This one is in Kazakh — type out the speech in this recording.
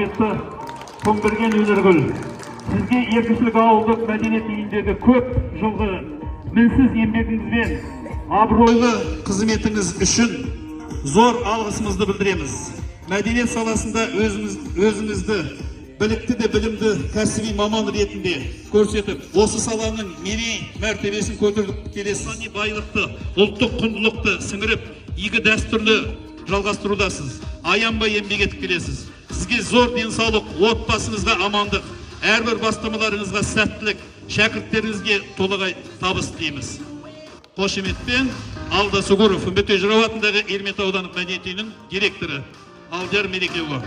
Хумарберген Өнергул, сізге Еркіншілік ауылдық мәдениет үйіндегі көп жылғы мінсіз еңбегіңізбен абыройлы қызметіңіз үшін зор алғысымызды білдіреміз. Мәдениет саласында өзіңізді білікті де білімді кәсіби маман ретінде көрсетіп, осы саланың мерей мәртебесін көтеріп келесі сани байлықты, ұлттық құндылықты сіңіріп, игі дәстүрлі жалғастырудасыз. Аянбай еңбек етіп келесіз. Сізге зор денсаулық, отбасыңызға амандық, әрбір бастамаларыңызға сәттілік, шәкірттеріңізге толығай табыс тілейміз. Қошеметпен Алда Сугуров, Үмбетей Жырау атындағы Ермет аудандық мәдениет үйінің директоры Алдияр Мерекеұлы.